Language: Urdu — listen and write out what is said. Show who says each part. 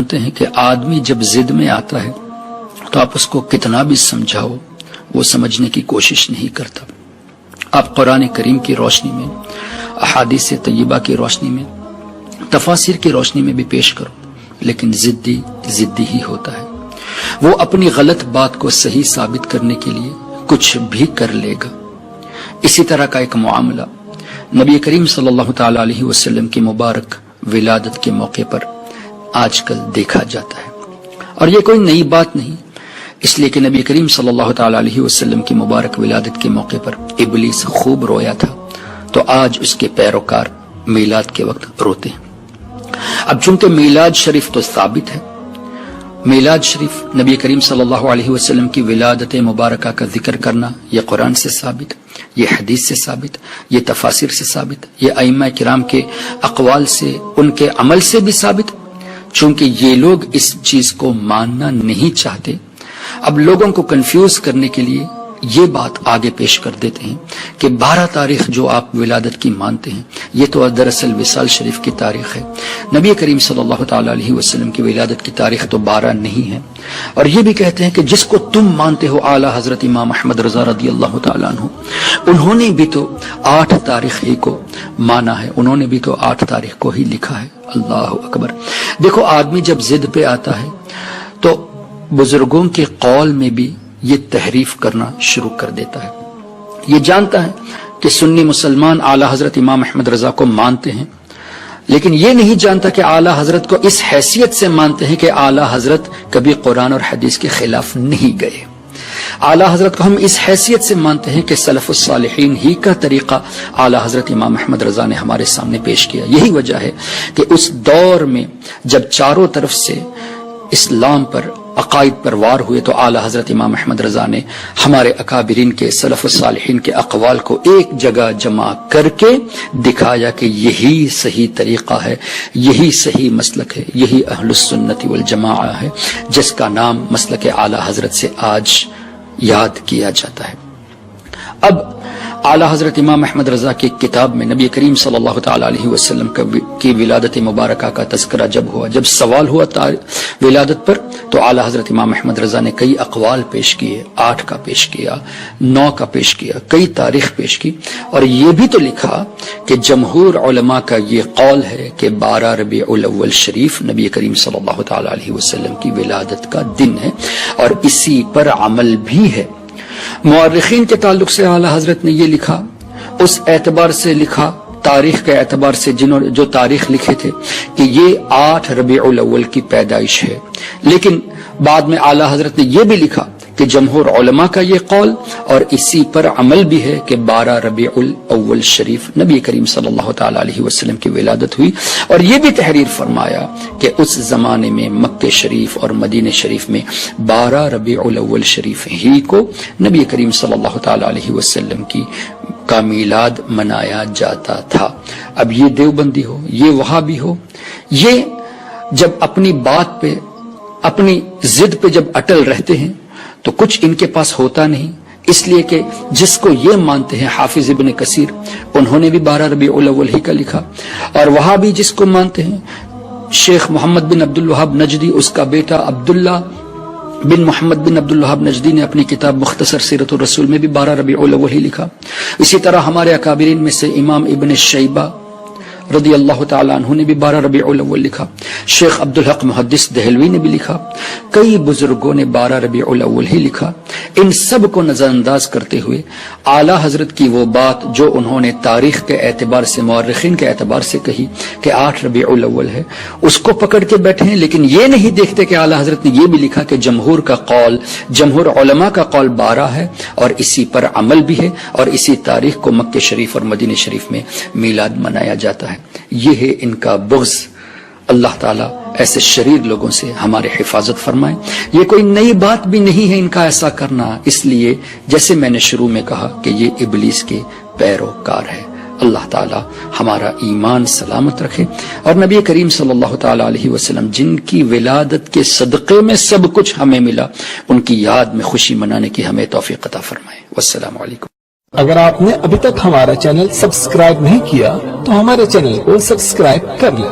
Speaker 1: جانتے ہیں کہ آدمی جب ضد میں آتا ہے تو آپ اس کو کتنا بھی سمجھاؤ وہ سمجھنے کی کوشش نہیں کرتا. آپ قرآن کریم کی روشنی میں، احادیث طیبہ کی روشنی میں، تفاسیر کی روشنی میں بھی پیش کرو، لیکن ضدی ہی ہوتا ہے. وہ اپنی غلط بات کو صحیح ثابت کرنے کے لیے کچھ بھی کر لے گا. اسی طرح کا ایک معاملہ نبی کریم صلی اللہ تعالی علیہ وسلم کی مبارک ولادت کے موقع پر آج کل دیکھا جاتا ہے. اور یہ کوئی نئی بات نہیں، اس لیے کہ نبی کریم صلی اللہ تعالی علیہ وسلم کی مبارک ولادت کے موقع پر ابلیس خوب رویا تھا، تو آج اس کے پیروکار میلاد کے وقت روتے ہیں. اب چونکہ میلاد شریف تو ثابت ہے، میلاد شریف نبی کریم صلی اللہ علیہ وسلم کی ولادت مبارکہ کا ذکر کرنا، یہ قرآن سے ثابت، یہ حدیث سے ثابت، یہ تفاسیر سے ثابت، یہ ائمہ کرام کے اقوال سے، ان کے عمل سے بھی ثابت. چونکہ یہ لوگ اس چیز کو ماننا نہیں چاہتے، اب لوگوں کو کنفیوز کرنے کے لیے یہ بات آگے پیش کر دیتے ہیں کہ 12 تاریخ جو آپ ولادت کی مانتے ہیں، یہ تو دراصل وصال شریف کی تاریخ ہے. نبی کریم صلی اللہ تعالی علیہ وسلم کی ولادت کی تاریخ تو 12 نہیں ہے. اور یہ بھی کہتے ہیں کہ جس کو تم مانتے ہو اعلی حضرت امام احمد رضا رضی اللہ تعالیٰ عنہ، انہوں نے بھی تو 8 تاریخ ہی کو مانا ہے، انہوں نے بھی تو 8 تاریخ کو ہی لکھا ہے. اللہ اکبر. دیکھو آدمی جب ضد پہ آتا ہے تو بزرگوں کے قول میں بھی یہ تحریف کرنا شروع کر دیتا ہے. یہ جانتا ہے کہ سنی مسلمان اعلی حضرت امام احمد رضا کو مانتے ہیں، لیکن یہ نہیں جانتا کہ اعلی حضرت کو اس حیثیت سے مانتے ہیں کہ اعلی حضرت کبھی قرآن اور حدیث کے خلاف نہیں گئے. اعلی حضرت کو ہم اس حیثیت سے مانتے ہیں کہ سلف الصالحین ہی کا طریقہ اعلی حضرت امام احمد رضا نے ہمارے سامنے پیش کیا. یہی وجہ ہے کہ اس دور میں جب چاروں طرف سے اسلام پر، عقائد پر وار ہوئے، تو اعلی حضرت امام احمد رضا نے ہمارے اکابرین کے، سلف الصالحین کے اقوال کو ایک جگہ جمع کر کے دکھایا کہ یہی صحیح طریقہ ہے، یہی صحیح مسلک ہے، یہی اہل السنت والجماعہ ہے، جس کا نام مسلک اعلی حضرت سے آج یاد کیا جاتا ہے. اب اعلی حضرت امام احمد رضا کی کتاب میں نبی کریم صلی اللہ تعالی علیہ وسلم کی ولادت مبارکہ کا تذکرہ جب ہوا، جب سوال ہوا ولادت پر، تو اعلی حضرت امام احمد رضا نے کئی اقوال پیش کیے، 8 کا پیش کیا، 9 کا پیش کیا، کئی تاریخ پیش کی، اور یہ بھی تو لکھا کہ جمہور علماء کا یہ قول ہے کہ 12 ربیع الاول شریف نبی کریم صلی اللہ تعالی علیہ وسلم کی ولادت کا دن ہے، اور اسی پر عمل بھی ہے. مورخین کے تعلق سے اعلی حضرت نے یہ لکھا، اس اعتبار سے لکھا، تاریخ کے اعتبار سے جو تاریخ لکھے تھے کہ یہ 8 ربیع الاول کی پیدائش ہے. لیکن بعد میں اعلی حضرت نے یہ بھی لکھا کہ جمہور علماء کا یہ قول اور اسی پر عمل بھی ہے کہ 12 ربیع الاول شریف نبی کریم صلی اللہ تعالی علیہ وسلم کی ولادت ہوئی. اور یہ بھی تحریر فرمایا کہ اس زمانے میں مکہ شریف اور مدینہ شریف میں 12 ربیع الاول شریف ہی کو نبی کریم صلی اللہ تعالی علیہ وسلم کا میلاد منایا جاتا تھا. اب یہ دیوبندی ہو، یہ وہابی ہو، یہ جب اپنی بات پہ، اپنی ضد پہ جب اٹل رہتے ہیں تو کچھ ان کے پاس ہوتا نہیں. اس لیے کہ جس کو یہ مانتے ہیں، حافظ ابن کثیر، انہوں نے بھی 12 ربیع الاول ہی کا لکھا. اور وہاں بھی جس کو مانتے ہیں شیخ محمد بن عبدالوہاب نجدی، اس کا بیٹا عبداللہ بن محمد بن عبدالوہاب نجدی نے اپنی کتاب مختصر سیرت الرسول میں بھی 12 ربیع الاول ہی لکھا. اسی طرح ہمارے اکابرین میں سے امام ابن شیبہ رضی اللہ تعالیٰ عنہ نے بھی 12 ربیع الاول لکھا. شیخ عبدالحق محدث دہلوی نے بھی لکھا. کئی بزرگوں نے 12 ربیع الاول ہی لکھا. ان سب کو نظر انداز کرتے ہوئے اعلی حضرت کی وہ بات جو انہوں نے تاریخ کے اعتبار سے، مورخین کے اعتبار سے کہی کہ 8 ربیع الاول ہے، اس کو پکڑ کے بیٹھے ہیں. لیکن یہ نہیں دیکھتے کہ اعلی حضرت نے یہ بھی لکھا کہ جمہور کا قول، جمہور علماء کا قول 12 ہے، اور اسی پر عمل بھی ہے، اور اسی تاریخ کو مکہ شریف اور مدینہ شریف میں میلاد منایا جاتا ہے. یہ ہے ان کا بغض. اللہ تعالیٰ ایسے شریر لوگوں سے ہمارے حفاظت فرمائے. یہ کوئی نئی بات بھی نہیں ہے ان کا ایسا کرنا، اس لیے جیسے میں نے شروع میں کہا کہ یہ ابلیس کے پیروکار ہے. اللہ تعالیٰ ہمارا ایمان سلامت رکھے، اور نبی کریم صلی اللہ تعالیٰ علیہ وسلم جن کی ولادت کے صدقے میں سب کچھ ہمیں ملا، ان کی یاد میں خوشی منانے کی ہمیں توفیق عطا فرمائے. والسلام علیکم.
Speaker 2: اگر آپ نے ابھی تک ہمارا چینل سبسکرائب نہیں کیا تو ہمارے چینل کو سبسکرائب کر لیں.